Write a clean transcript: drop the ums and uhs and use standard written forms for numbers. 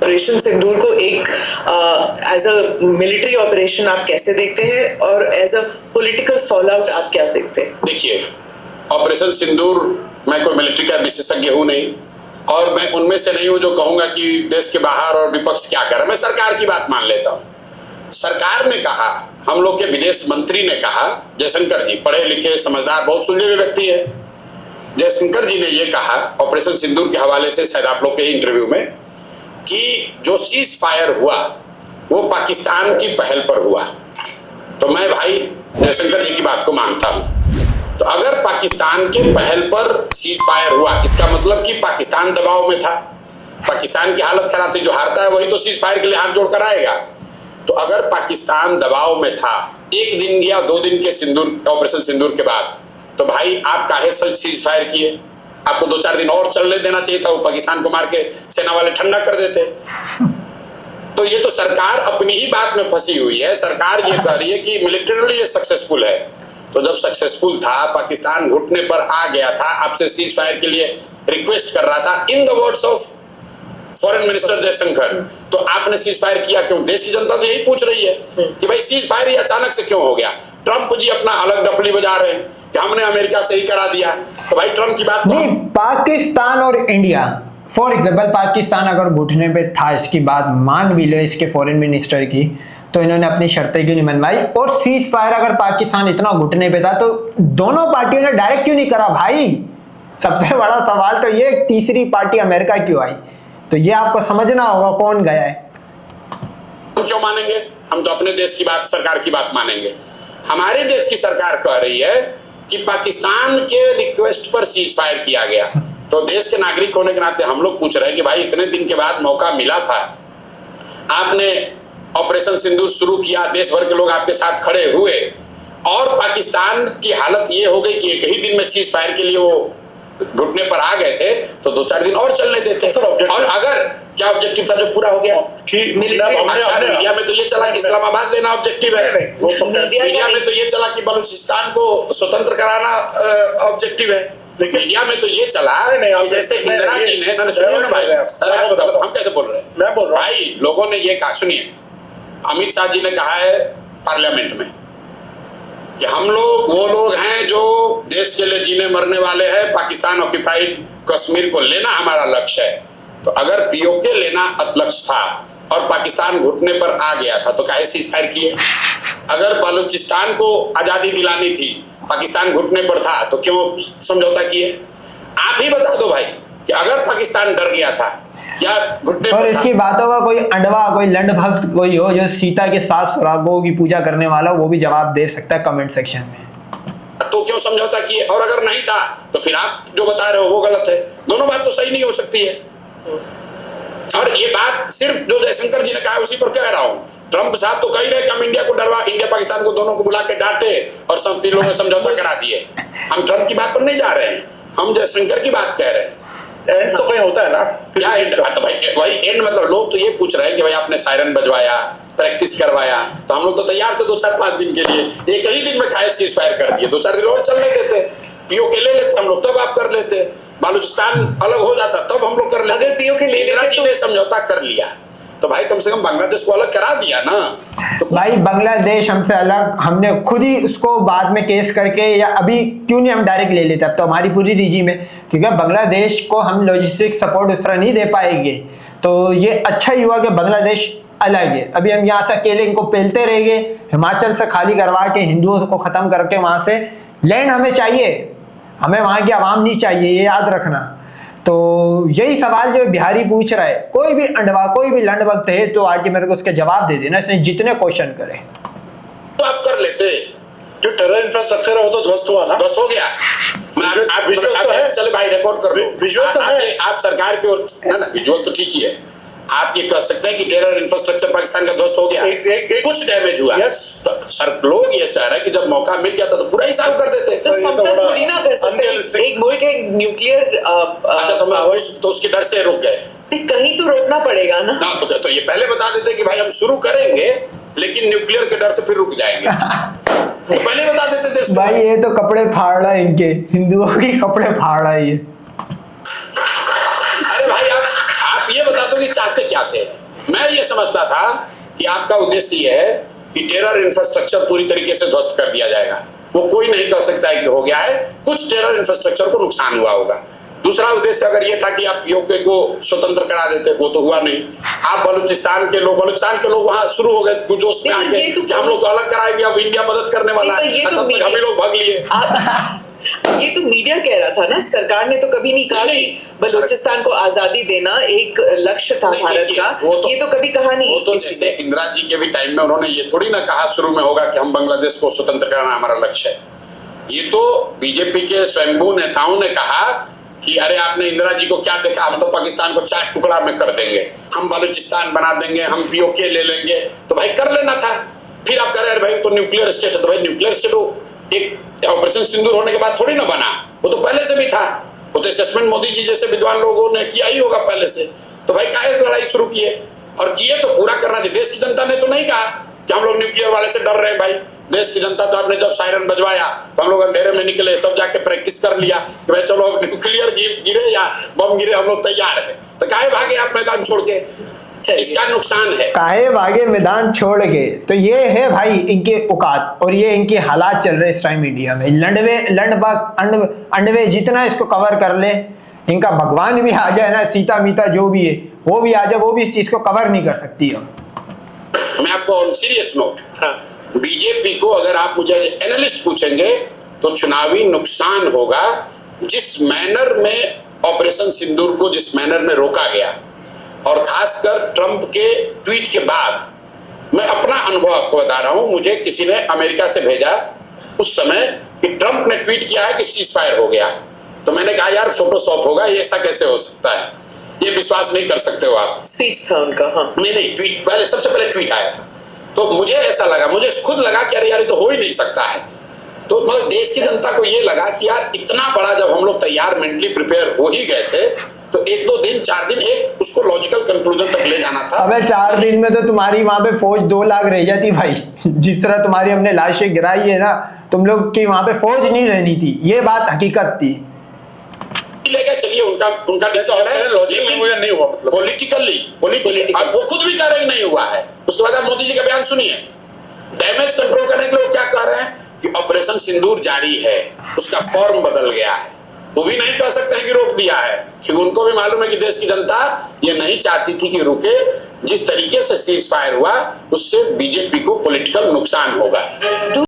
Operation सिंदूर को एक as a military operation आप कैसे देखते हैं और एज अ पॉलिटिकल फॉलआउट आप क्या देखते हैं? देखिए, ऑपरेशन सिंदूर, मैं कोई मिलिट्री का विशेषज्ञ हूं नहीं, और मैं उनमें से नहीं हूं जो कहूंगा कि देश के बाहर और विपक्ष क्या कर रहा है। मैं सरकार की बात मान लेता हूं। सरकार ने कहा, हम लोग के विदेश मंत्री ने कहा, जयशंकर जी पढ़े लिखे समझदार बहुत सुलझे हुए व्यक्ति है, जयशंकर जी ने ये कहा ऑपरेशन सिंदूर के हवाले से शायद आप लोग के इंटरव्यू में, कि जो सीज फायर हुआ वो पाकिस्तान की पहल पर हुआ। तो मैं भाई जयशंकर जी की बात को मानता हूं। तो अगर पाकिस्तान के पहल पर सीज फायर हुआ, इसका मतलब कि पाकिस्तान दबाव में था, पाकिस्तान की हालत खराब थी, जो हारता है वही तो सीज फायर के लिए हाथ जोड़ कर आएगा। तो अगर पाकिस्तान दबाव में था 1 दिन या 2 दिन के ऑपरेशन सिंदूर के बाद, तो भाई आप काहे सीज फायर किए? आपको 2-4 दिन और चलने देना चाहिए था, वो पाकिस्तान को मार के सेना वाले ठंडा कर देते। तो ये तो सरकार अपनी ही बात में फंसी हुई है। सरकार ये कह रही है कि मिलिटरीली ये सक्सेसफुल है। तो जब सक्सेसफुल था, पाकिस्तान घुटने पर आ गया था, आपसे सीज फायर के लिए रिक्वेस्ट कर रहा था, in the words of foreign minister Jaishankar, तो आपने सीज फायर किया क्यों? देश की जनता तो यही पूछ रही है कि भाई सीज फायर ही अचानक से क्यों हो गया? ट्रंप जी अपना अलग डफली बजा रहे हैं कि हमने अमेरिका से ही करा दिया। तो भाई ट्रंप की बात नहीं, पाकिस्तान और इंडिया, फॉर एग्जाम्पल पाकिस्तान अगर घुटने पे था, इसकी बात मान भी लो इसके फॉरेन मिनिस्टर की, तो इन्होंने अपनी शर्तें क्यों नहीं मनवाई? और सीज फायर अगर पाकिस्तान इतना घुटने पे था तो दोनों पार्टियों ने डायरेक्ट क्यों नहीं करा भाई? सबसे बड़ा सवाल तो ये, तीसरी पार्टी अमेरिका क्यों आई? तो ये आपको समझना होगा कौन गया है। हम क्यों मानेंगे? हम तो अपने देश की बात, सरकार की बात मानेंगे। हमारे देश की सरकार कह रही है कि पाकिस्तान के रिक्वेस्ट पर सीज फायर किया गया। तो देश के नागरिक होने के नाते हम लोग पूछ रहे हैं कि भाई इतने दिन के बाद मौका मिला था, आपने ऑपरेशन सिंदूर शुरू किया, देश भर के लोग आपके साथ खड़े हुए, और पाकिस्तान की हालत ये हो गई कि एक ही दिन में सीज फायर के लिए वो घुटने पर आ गए थे, तो 2-4 दिन और चलने देते। और अगर क्या ऑब्जेक्टिव था जो पूरा हो गया? मीडिया में तो ये चला कि इस्लामाबाद लेना ऑब्जेक्टिव है, मीडिया में तो ये चला कि बलूचिस्तान को स्वतंत्र कराना ऑब्जेक्टिव है, मीडिया में तो ये चला कि जैसे इंदिरा जी ने, सुनिए ना भाई, हम कैसे बोल रहे हैं? मैं बोल रहा हूँ भाई, लोगों ने ये कहा, सुनिए, अमित शाह जी ने कहा है पार्लियामेंट में कि हम लोग वो लोग हैं जो देश के लिए जीने मरने वाले हैं, पाकिस्तान ऑक्यूपाइड कश्मीर को लेना हमारा लक्ष्य है। तो अगर पीओके लेना लक्ष्य था और पाकिस्तान घुटने पर आ गया था, तो काहे सीज फायर किए? अगर बलूचिस्तान को आजादी दिलानी थी, पाकिस्तान घुटने पर था, तो क्यों समझौता किए? आप ही बता दो भाई कि अगर पाकिस्तान डर गया था या घुटने पर और इसकी बातों का कोई अंडवा, कोई लंड भक्त कोई हो जो सीता के 7 सुरागों की पूजा करने वाला, वो भी जवाब दे सकता है कमेंट सेक्शन में। तो क्यों समझौता किए? और अगर नहीं था तो फिर आप जो बता रहे हो वो गलत है। दोनों बात तो सही नहीं हो सकती है। और ये बात सिर्फ जो जयशंकर जी ने कहा उसी पर कह रहा हूं। ट्रंप साहब तो कह रहे हैं कि हम इंडिया को डरवा, इंडिया पाकिस्तान को दोनों को बुला के डांटे और सब तीनों में समझौता करा दिए। हम ट्रंप की बात पर नहीं जा रहे हैं, हम जयशंकर की बात कह रहे हैं। एंड तो कहीं होता है ना, क्या एंड? तो भाई वही एंड, मतलब लोग तो ये पूछ रहे हैं कि भाई आपने सायरन बजवाया, प्रैक्टिस करवाया, तो हम लोग तो तैयार थे 2-4-5 दिन के लिए। एक ही दिन में खाए सीज फायर कर दिए, 2-4 दिन और चलने देते, पीओके ले लेते हम लोग, तब आप कर लेते, बालूचिस्तान अलग हो जाता तब हम लोग कर लेते। अगर पीओके ले लेते तो समझौता कर लिया, तो भाई कम से कम बांग्लादेश को अलग करा दिया ना। तो भाई बांग्लादेश हमसे अलग, हमने खुद ही उसको बाद में केस करके, या अभी क्यों नहीं हम डायरेक्ट ले लेते? अब तो हमारी पूरी रीजिम है, क्योंकि बांग्लादेश को हम लॉजिस्टिक सपोर्ट उस तरह नहीं दे पाएंगे। तो ये अच्छा ही हुआ कि बांग्लादेश अलग है। अभी हम यहाँ से अकेले इनको पेलते रहेंगे, हिमाचल से खाली करवा के हिंदुओं को खत्म करके वहां से लैंड हमें चाहिए, हमें वहां की आवाम नहीं चाहिए, ये याद रखना। तो यही सवाल जो बिहारी पूछ रहा है, कोई भी अंडवा, कोई भी लंड वक्त है तो आके मेरे को उसके जवाब दे देना, इसने जितने क्वेश्चन करे। तो आप कर लेते, जो टेरर इंफ्रास्ट्रक्चर है वो तो ध्वस्त हुआ ना, ध्वस्त हो गया। चले भाई रिकॉर्ड कर लो, विजुअल तो है। आप सरकार की ओर ना, विजुअल तो ठीक ही है। आप ये कह सकते हैं कि टेरर इंफ्रास्ट्रक्चर पाकिस्तान का ध्वस्त हो गया, कुछ डैमेज हुआ। तो सर लोग ये चाह रहे हैं कि जब मौका मिल गया था तो पूरा ही साफ कर देते। थोड़ी ना कर सकते, एक मुल्क है न्यूक्लियर, अच्छा तो उसके डर से रुक गए, कहीं तो रोकना पड़ेगा ना। तो ये पहले बता देते कि भाई हम शुरू करेंगे लेकिन न्यूक्लियर के डर से फिर रुक जाएंगे, तो पहले बता देते थे भाई। ये तो कपड़े फाड़ रहा है इनके, हिंदुओं के कपड़े फाड़ रहा है ये। अरे भाई आप ये बता दो कि चाहते क्या क्या थे? मैं ये समझता था कि आपका उद्देश्य ये है कि टेरर इंफ्रास्ट्रक्चर पूरी तरीके से ध्वस्त कर दिया जाएगा। वो कोई नहीं कह सकता है कि हो गया है, कुछ टेरर इंफ्रास्ट्रक्चर को नुकसान हुआ होगा। दूसरा उद्देश्य अगर ये था कि आप पीओके को स्वतंत्र करा देते, वो तो हुआ नहीं। आप बलूचिस्तान के लोग वहां शुरू हो गए जोश में आके कि हम लोग तो अलग कराएंगे, अब इंडिया मदद करने वाला है, तब तक हम ही लोग भाग लिए। ये तो मीडिया कह रहा था ना, सरकार ने तो कभी नहीं कहा कि बलूचिस्तान को आजादी देना एक लक्ष्य था भारत का। ये तो कभी कहा नहीं। वो तो जैसे इंदिरा जी के भी टाइम में उन्होंने ये थोड़ी ना कहा शुरू में होगा कि हम बांग्लादेश को स्वतंत्र कराना हमारा लक्ष्य है। ये तो बीजेपी के स्वयंभू नेताओं ने कहा कि अरे आपने इंदिरा जी को क्या देखा, हम तो पाकिस्तान को 4 टुकड़ा में कर देंगे, हम बलूचिस्तान बना देंगे, हम पीओके ले लेंगे। तो भाई कर लेना था। फिर आप कह रहे हैं भाई तो न्यूक्लियर स्टेट है, तो भाई न्यूक्लियर स्टेट एक ऑपरेशन सिंदूर होने के बाद थोड़ी ना बना, वो तो पहले से भी था। वो तो असेसमेंट मोदी जी जैसे विद्वान लोगों ने किया ही होगा पहले से। तो भाई काहे लड़ाई शुरू किए, और किए तो पूरा करना चाहिए। देश की जनता ने तो नहीं कहा कि हम लोग न्यूक्लियर वाले से डर रहे हैं। भाई देश की जनता तो आपने जब सायरन बजवाया तो हम लोग अंधेरे में निकले, सब जाके प्रैक्टिस कर लिया कि भाई चलो न्यूक्लियर गिरे या बम गिरे हम लोग तैयार है। तो काहे भागे आप मैदान छोड़ के? इसका नुकसान है। काहे भागे मैदान छोड़ के, तो ये है भाई इनके औकात और ये इनके हालात चल रहे इस टाइम इंडिया में। अंडवे जितना इसको कवर कर ले, इनका भगवान भी आ जाए ना, सीता मीता जो भी है वो भी आ जाए, वो भी इस चीज को कवर नहीं कर सकती है। मैं आपको ऑन सीरियस नोट, बीजेपी को अगर आप मुझे एनालिस्ट पूछेंगे तो चुनावी नुकसान होगा। जिस मैनर में ऑपरेशन सिंदूर को जिस मैनर में रोका गया, और खासकर ट्रंप के ट्वीट के बाद, मैं अपना अनुभव आपको बता रहा हूं। मुझे किसी ने अमेरिका से भेजा उस समय कि ट्रंप ने ट्वीट किया है कि सीज फायर हो गया। तो मैंने कहा यार फोटोशॉप होगा, ये ऐसा कैसे हो सकता है, ये विश्वास नहीं कर सकते हो आप। स्पीच था उनका। हाँ नहीं ट्वीट पहले, सबसे पहले ट्वीट आया था। तो मुझे ऐसा लगा, मुझे खुद लगा कि अरे यार ये तो हो ही नहीं सकता है। तो मतलब देश की जनता को ये लगा कि यार इतना बड़ा जब हम लोग तैयार मेंटली प्रिपेयर हो ही गए थे, तो 1-2 दिन 4 दिन एक उसको लॉजिकल कंक्लूजन तक ले जाना था। अबे 4 दिन में तो तुम्हारी वहां पे फौज 2 लाख रह जाती भाई। जिस तरह तुम्हारी हमने लाशें गिराई है ना, तुम लोग की वहां पे फौज नहीं रहनी थी, ये बात हकीकत थी। लेके चलिए उनका डिसीजन है, लॉजिकल नहीं हुआ, मतलब पॉलिटिकली वो खुद भी कह रहे हैं नहीं हुआ है। उसके बाद आप मोदी जी का बयान सुनिए, डैमेज कंट्रोल करने के लिए क्या कह रहे हैं कि ऑपरेशन सिंदूर जारी है, उसका फॉर्म बदल गया है। वो भी नहीं कह सकते हैं कि रोक दिया है, क्योंकि उनको भी मालूम है कि देश की जनता ये नहीं चाहती थी कि रुके। जिस तरीके से सीज फायर हुआ उससे बीजेपी को पॉलिटिकल नुकसान होगा।